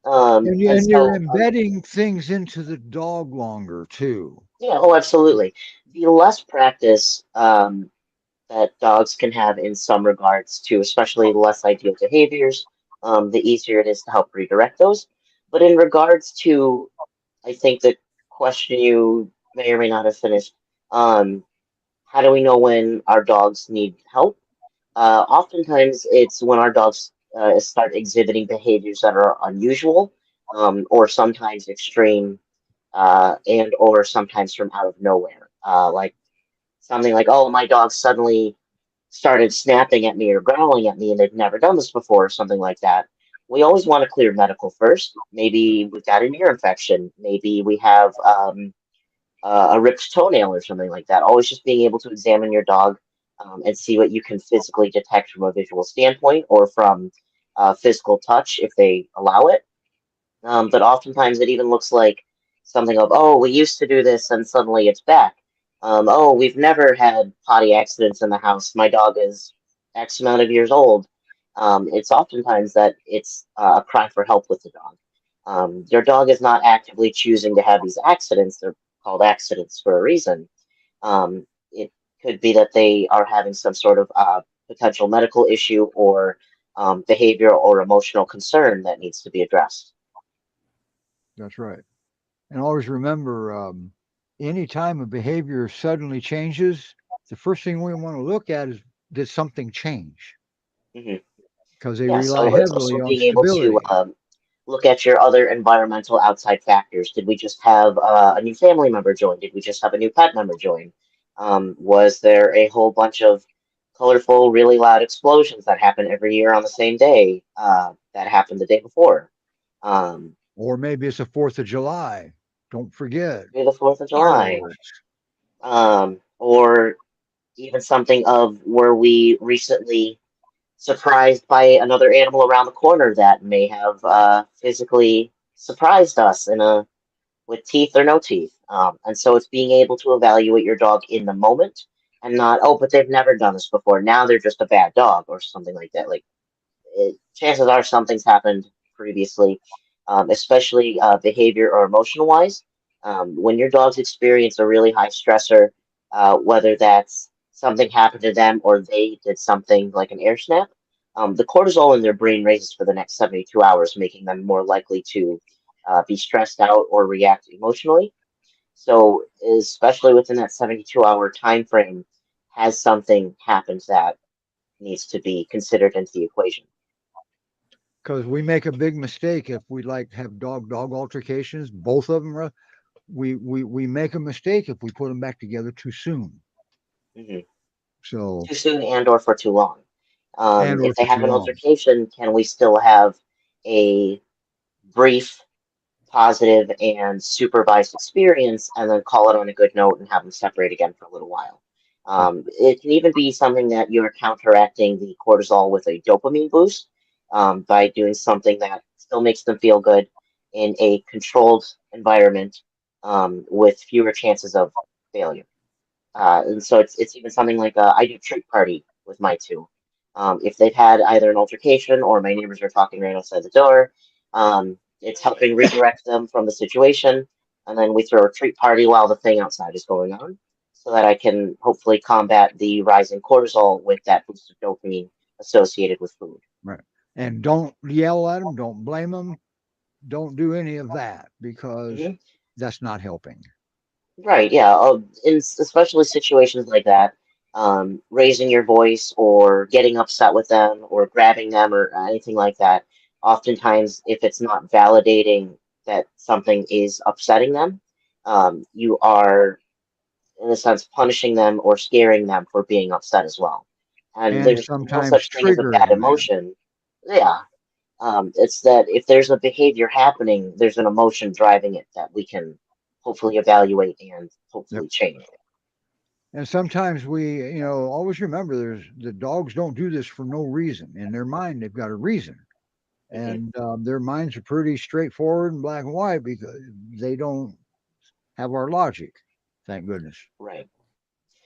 And you're embedding things into the dog longer, too. Yeah, oh, absolutely. The less practice that dogs can have in some regards to, especially less ideal behaviors, the easier it is to help redirect those. But in regards to, I think the question you may or may not have finished, how do we know when our dogs need help? Oftentimes, it's when our dogs start exhibiting behaviors that are unusual, or sometimes extreme, and or sometimes from out of nowhere. Like something like, oh, my dog suddenly started snapping at me or growling at me, and they've never done this before, or something like that. We always want to clear medical first. Maybe we've got an ear infection. Maybe we have a ripped toenail or something like that. Always just being able to examine your dog and see what you can physically detect from a visual standpoint or from physical touch if they allow it. But oftentimes it even looks like something of, oh, we used to do this and suddenly it's back. Oh, we've never had potty accidents in the house. My dog is X amount of years old. It's oftentimes that it's a cry for help with the dog. Your dog is not actively choosing to have these accidents. They're called accidents for a reason. It could be that they are having some sort of potential medical issue or behavioral or emotional concern that needs to be addressed. That's right. And always remember, any time a behavior suddenly changes, the first thing we want to look at is, did something change? Hmm. Because they Yeah, rely so it's heavily also on being able stability. to look at your other environmental outside factors. Did we just have a new family member join? Did we just have a new pet member join? Was there a whole bunch of colorful, really loud explosions that happen every year on the same day that happened the day before? Or maybe it's the 4th of July. Don't forget. Maybe the 4th of July. Fireworks. Or even something of were we recently surprised by another animal around the corner that may have physically surprised us with teeth or no teeth. And so it's being able to evaluate your dog in the moment and not, oh, but they've never done this before. Now they're just a bad dog or something like that. Like chances are something's happened previously, especially behavior or emotional wise. When your dogs experience a really high stressor, whether that's something happened to them or they did something like an air snap, the cortisol in their brain raises for the next 72 hours, making them more likely to be stressed out or react emotionally. So, especially within that 72-hour time frame, has something happened that needs to be considered into the equation. Because we make a big mistake if we like have dog altercations. Both of them we make a mistake if we put them back together too soon. Hmm. So Too soon and or for too long. and or If they for have too an long. altercation, can we still have a brief, positive, and supervised experience, and then call it on a good note and have them separate again for a little while? It can even be something that you're counteracting the cortisol with a dopamine boost by doing something that still makes them feel good in a controlled environment with fewer chances of failure. And so it's even something like I do treat party with my two. If they've had either an altercation or my neighbors are talking right outside the door, it's helping redirect them from the situation, and then we throw a treat party while the thing outside is going on, so that I can hopefully combat the rising cortisol with that boost of dopamine associated with food. Right. And don't yell at them, don't blame them, don't do any of that because Hmm. that's not helping. Right, yeah. Especially situations like that, raising your voice or getting upset with them or grabbing them or anything like that. Oftentimes, if it's not validating that something is upsetting them, you are, in a sense, punishing them or scaring them for being upset as well. And And there's no sometimes such thing as a bad triggering them. emotion. Yeah. It's that if there's a behavior happening, there's an emotion driving it that we can hopefully evaluate and Yep. hopefully change. And sometimes we, always remember the dogs don't do this for no reason. In their mind, they've got a reason. Hmm. And their minds are pretty straightforward and black and white because they don't have our logic. Thank goodness. Right.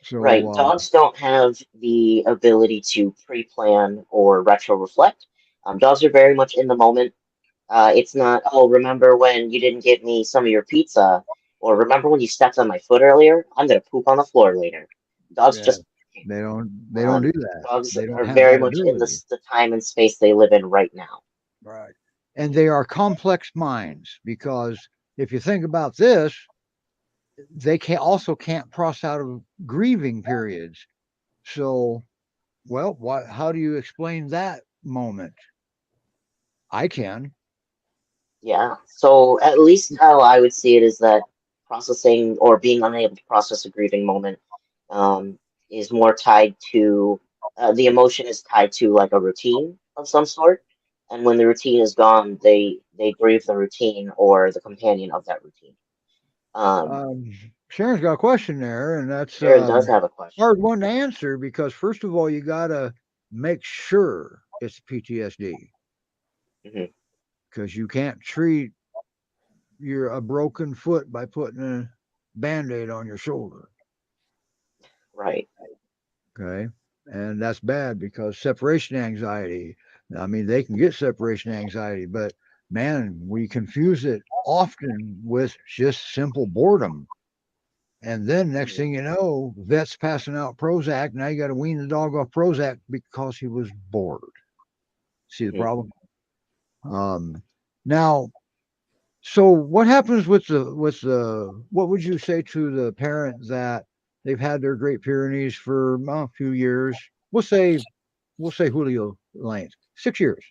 So, Right. Dogs don't have the ability to pre-plan or retro-reflect. Dogs are very much in the moment. It's not, oh, remember when you didn't give me some of your pizza, or remember when you stepped on my foot earlier? I'm gonna poop on the floor later. Dogs yeah, just they don't do that. dogs They don't are have very that much in ability. the time and space they live in right now. Right. And they are complex minds because if you think about this, they can't cross out of grieving periods. So, well, how do you explain that moment? I can. Yeah. So at least how I would see it is that processing or being unable to process a grieving moment um, is more tied to the emotion is tied to like a routine of some sort. And when the routine is gone, they grieve the routine or the companion of that routine. Um, Um, Sharon's got a question there, and that's Sharon does have a question. hard one to answer because first of all, you got to make sure it's PTSD Hmm. because you can't treat a broken foot by putting a band-aid on your shoulder. Right. Okay. And that's bad because separation anxiety, I mean, they can get separation anxiety, but man, we confuse it often with just simple boredom. And then next Mhm. thing you know, vet's passing out Prozac. Now you got to wean the dog off Prozac because he was bored. See the Mhm. problem? Um, Now, so what happens what would you say to the parent that they've had their Great Pyrenees for a few years? We'll say Julio length, 6 years,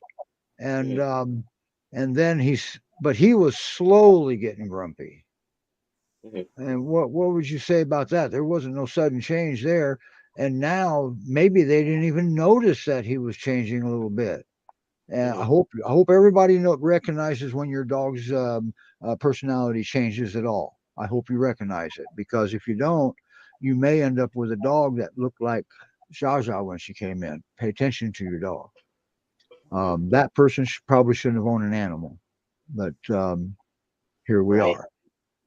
and Mhm. then but he was slowly getting grumpy. Mhm. And what would you say about that? There wasn't no sudden change there, and now maybe they didn't even notice that he was changing a little bit. And I Mhm. hope everybody recognizes when your dog's personality changes at all. I hope you recognize it because if you don't, you may end up with a dog that looked like Zsa Zsa when she came in. Pay attention to your dog. Mhm. That person probably shouldn't have owned an animal, but here we Right. are.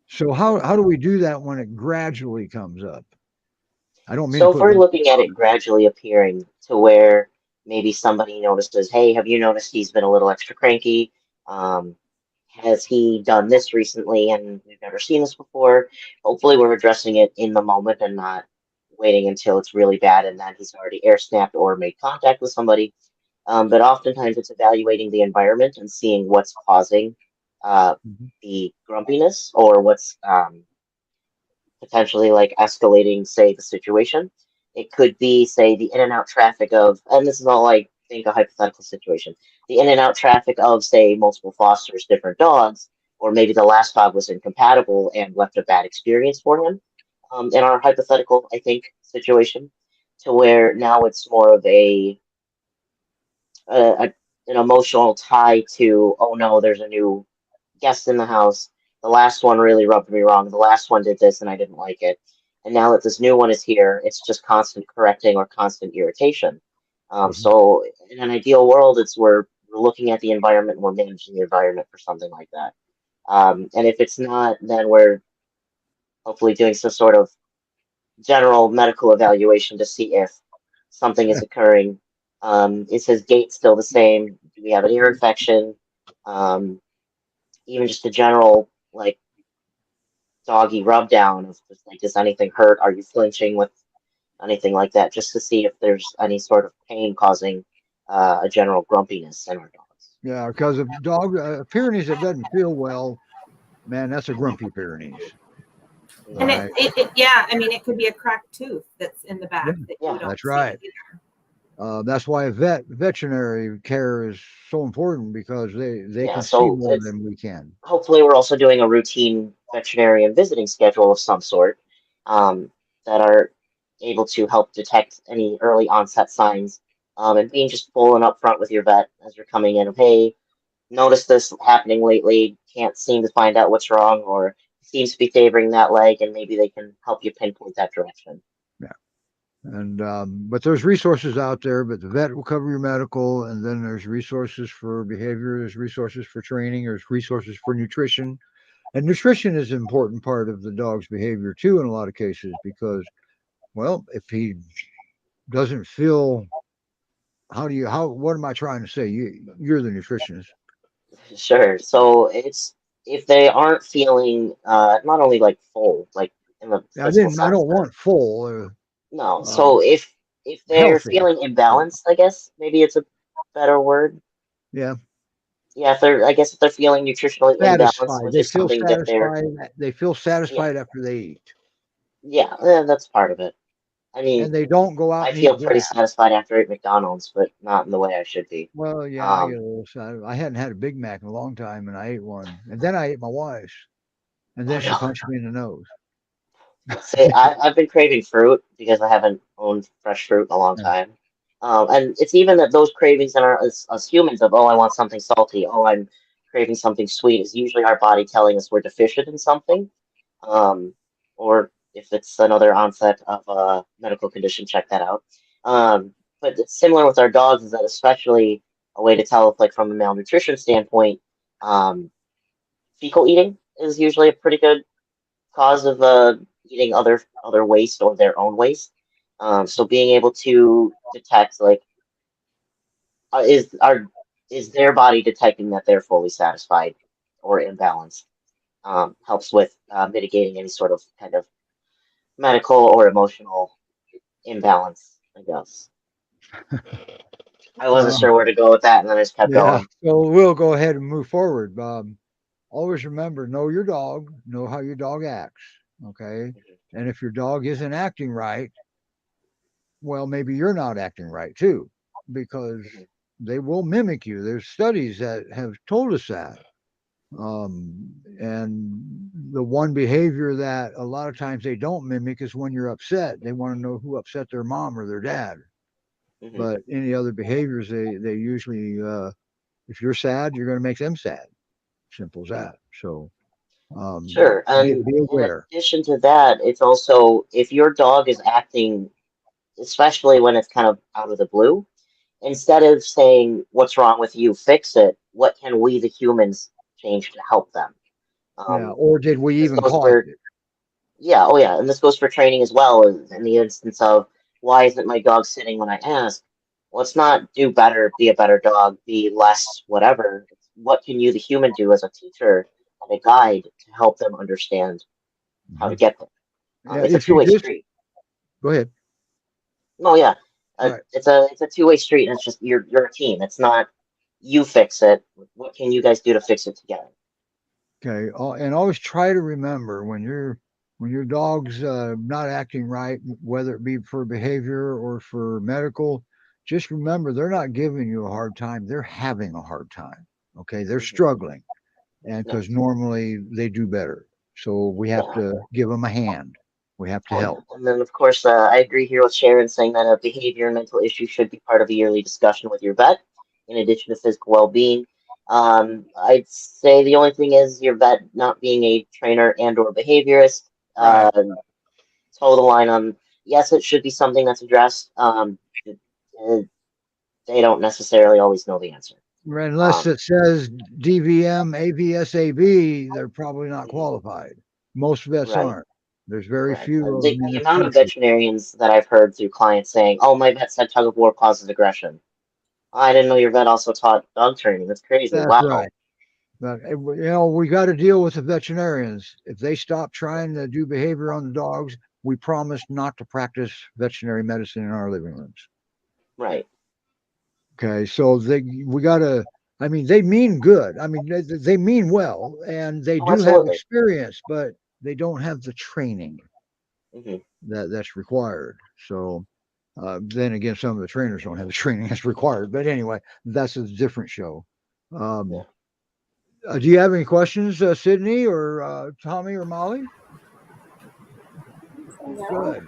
So how do we do that when it gradually comes up? I don't mean to So if put we're it. looking at it gradually appearing to where maybe somebody notices, hey, have you noticed he's been a little extra cranky? Um, has he done this recently and we've never seen this before? Hopefully we're addressing it in the moment and not waiting until it's really bad and then he's already air snapped or made contact with somebody. But oftentimes it's evaluating the environment and seeing what's causing uh, Mhm. the grumpiness or what's potentially like escalating, say, the situation. It could be, say, the in and out traffic of, and this is all I think a hypothetical situation, the in and out traffic of, say, multiple fosters, different dogs. or maybe the last dog was incompatible and left a bad experience for him. In our hypothetical, I think, situation, to where now it's more of a an emotional tie to, oh no, there's a new guest in the house. The last one really rubbed me wrong. The last one did this and I didn't like it. And now that this new one is here, it's just constant correcting or constant irritation. So in an ideal world, it's we're looking at the environment and we're managing the environment for something like that. And if it's not, then we're hopefully doing some sort of general medical evaluation to see if something is occurring. Is his gait still the same? Do we have an ear infection? Even just a general like doggy rub down of just, like, does anything hurt? Are you flinching with anything like that? Just to see if there's any sort of pain causing a general grumpiness in our dogs. Yeah, because if dog Pyrenees that doesn't feel well, man, that's a grumpy Pyrenees. And Right. yeah, I mean, it could be a cracked tooth that's in the back. Yeah, that yeah, you don't that's see right. either. That's why veterinary care is so important, because they Yeah, can see so more it's than we can. hopefully we're also doing a routine veterinarian visiting schedule of some sort, that are able to help detect any early onset signs, and being just full and upfront with your vet as you're coming in of, hey, notice this happening lately, can't seem to find out what's wrong, or seems to be favoring that leg, and maybe they can help you pinpoint that direction. Yeah. And but there's resources out there, but the vet will cover your medical, and then there's resources for behavior, there's resources for training, there's resources for nutrition. And nutrition is an important part of the dog's behavior too, in a lot of cases, because, well, if he doesn't feel, what am I trying to say? You're the nutritionist. Sure. So it's if they aren't feeling not only like full, like in the I physical sense, don't want full, no. uh, So if they're healthy. feeling imbalanced, I guess maybe it's a better word. Yeah. Yeah, if they're feeling nutritionally imbalanced, Satisfied. which is something that they're, They feel yeah, satisfied after they eat. yeah, that's part of it. I mean, And they don't go out I and eat feel pretty grass. satisfied after I eat McDonald's, but not in the way I should be. Well, yeah, I get a little sad. I hadn't had a Big Mac in a long time, and I ate one. And then I ate my wife's. And Oh then she no. punched me in the nose. Say, I've been craving fruit because I haven't owned fresh fruit in a long Yeah. time. And it's even that those cravings in as humans of, oh, I want something salty, oh, I'm craving something sweet, is usually our body telling us we're deficient in something. Um, or if it's another onset of a medical condition, check that out. But it's similar with our dogs, is that especially a way to tell if, like, from a malnutrition standpoint, um, fecal eating is usually a pretty good cause of eating other waste or their own waste. So being able to detect, like, uh, is our is their body detecting that they're fully satisfied or imbalanced, helps with mitigating any sort of kind of medical or emotional imbalance, I guess. I wasn't Uh, sure where to go with that, and then I just kept yeah. going. So we'll go ahead and move forward. Always remember, know your dog, know how your dog acts. Okay. And if your dog isn't acting right, well, maybe you're not acting right too, because Mhm. they will mimic you. There's studies that have told us that. And the one behavior that a lot of times they don't mimic is when you're upset. They want to know who upset their mom or their dad. Mhm. But any other behaviors, they usually, if you're sad, you're going to make them sad. Simple as that. So Sure, and be in aware. addition to that, it's also if your dog is acting, especially when it's kind of out of the blue, instead of saying, "What's wrong with you? Fix it." What can we, the humans, change to help them? Yeah. Um, Or did we this even goes cause for, it? yeah, oh yeah, and this goes for training as well. In the instance of, why isn't my dog sitting when I ask? Let's not do better, be a better dog, be less whatever. It's what can you, the human, do as a teacher and a guide to help them understand how to Mhm. get there? Yeah. It's a If you two-way just street. go ahead. No, yeah, All right. it's a two-way street, and it's just you're a team. It's not you fix it. What can you guys do to fix it together? Okay. And always try to remember when your dog's not acting right, whether it be for behavior or for medical, just remember they're not giving you a hard time. They're having a hard time. Okay. They're Hmm. struggling. and because normally they do better. So we have to give them a hand. We have to help. And then, of course, I agree here with Sharon saying that a behavior and mental issue should be part of a yearly discussion with your vet, in addition to physical well-being. I'd say the only thing is your vet not being a trainer and/or behaviorist. Right. Toe the line on yes, it should be something that's addressed. They don't necessarily always know the answer. Right, unless it says DVM, AVSAB, they're probably not qualified. Most vets aren't. There's very few of them in The this amount of country. veterinarians that I've heard through clients saying, "Oh, my vet said tug of war causes aggression." I didn't know your vet also taught dog training. That's crazy. That's Wow. right. But we got to deal with the veterinarians. If they stop trying to do behavior on the dogs, we promise not to practice veterinary medicine in our living rooms. Right. Okay, so we got to. I mean, they mean good. I mean, they mean well, and they do have experience, but they don't have the training that's required. So then again, some of the trainers don't have the training that's required. But anyway, that's a different show. Do you have any questions, Sydney or Tommy or Molly? Good.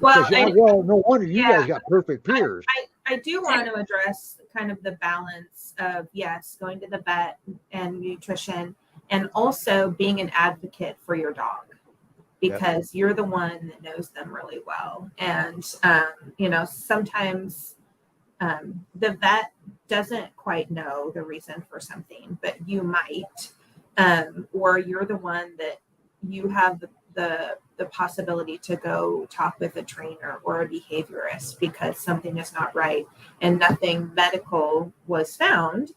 Well, no wonder you guys got perfect peers. I do want to address kind of the balance of, yes, going to the vet and nutrition, and also being an advocate for your dog, because you're the one that knows them really well. And, sometimes the vet doesn't quite know the reason for something, but you might, or you're the one that you have the possibility to go talk with a trainer or a behaviorist because something is not right and nothing medical was found.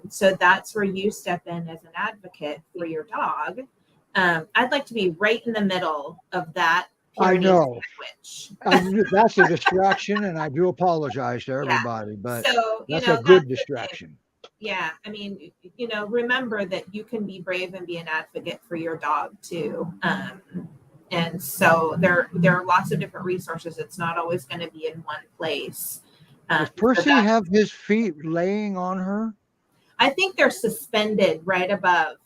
So that's where you step in as an advocate for your dog. I'd like to be right in the middle of that. I know. That's a distraction, and I do apologize to everybody, but that's a good distraction. Yeah, I mean, remember that you can be brave and be an advocate for your dog too. And so there are lots of different resources. It's not always going to be in one place. Does Percy have his feet laying on her? I think they're suspended right above.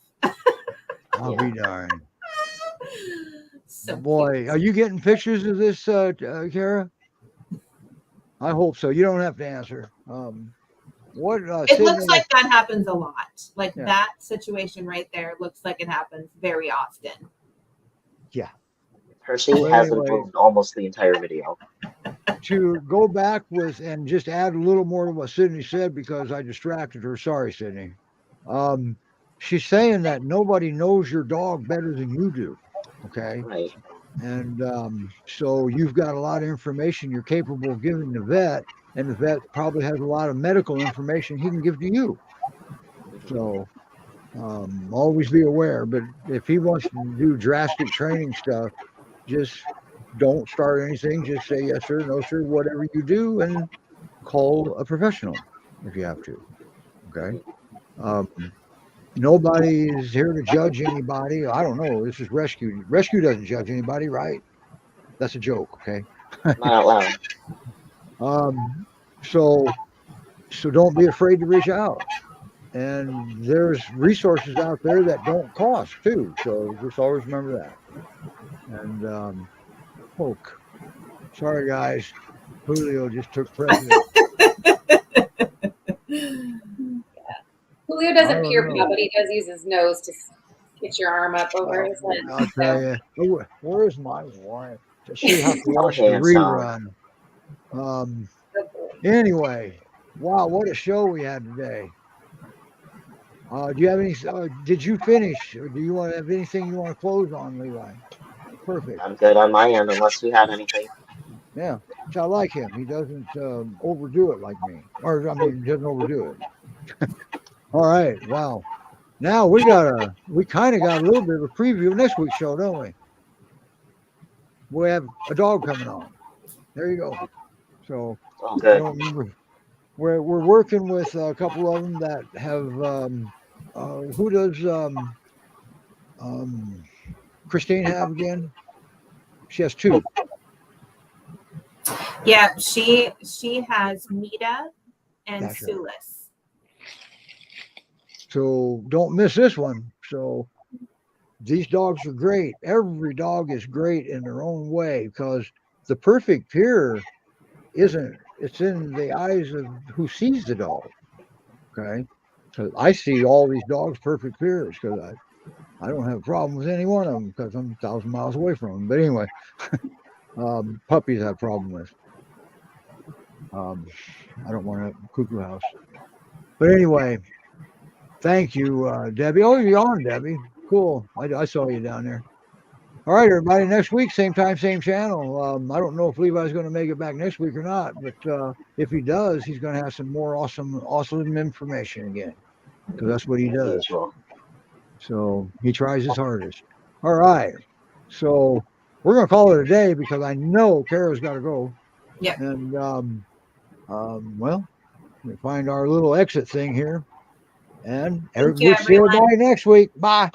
I'll be darned. So boy, cute. Are you getting pictures of this, Kara? I hope so. You don't have to answer. It looks like that happens a lot. Like that situation right there looks like it happens very often. Yeah. Percy hasn't moved almost the entire video. To go back with and just add a little more to what Sydney said, because I distracted her. Sorry, Sydney. She's saying that nobody knows your dog better than you do. Okay. Right. And so you've got a lot of information you're capable of giving the vet, and the vet probably has a lot of medical information he can give to you. So always be aware. But if he wants to do drastic training stuff, just don't start anything. Just say yes sir, no sir, whatever you do, and call a professional if you have to. Okay. Nobody is here to judge anybody. I don't know. This is rescue. Rescue doesn't judge anybody, right? That's a joke. Okay. Not out loud. So don't be afraid to reach out. And there's resources out there that don't cost too. So just always remember that. And sorry guys, Julio just took precedence. Julio doesn't peer paw, but he does use his nose to get your arm up over his head. I'll tell you. Where's my wife? She has to watch the rerun. Anyway, wow, what a show we had today. Do you have any? Did you finish, or do you want to have anything you want to close on, Levi? Perfect. I'm good on my end, unless you had anything. Yeah, I like him. He doesn't overdo it like me, or I mean, he doesn't overdo it. All right, wow. Now we kind of got a little bit of a preview of next week's show, don't we? We have a dog coming on. There you go. So I don't remember. We're working with a couple of them that have. Who does Christine have again? She has two. Yeah, she has Mita and Sulis. So don't miss this one. So these dogs are great. Every dog is great in their own way because the perfect peer isn't, it's in the eyes of who sees the dog. Okay. So I see all these dogs perfect peers because I don't have a problem with any one of them because I'm 1,000 miles away from them. But anyway, puppies I have a problem with. I don't want a cuckoo house. But anyway, thank you, Debbie. Oh, you're on, Debbie. Cool. I saw you down there. All right, everybody. Next week, same time, same channel. I don't know if Levi's going to make it back next week or not, but if he does, he's going to have some more awesome information again because that's what he As does. usual. So he tries his hardest. All right. So we're going to call it a day because I know Kara's got to go. Yep. And well, we find our little exit thing here. And Thank you, we'll see everybody next week. Bye.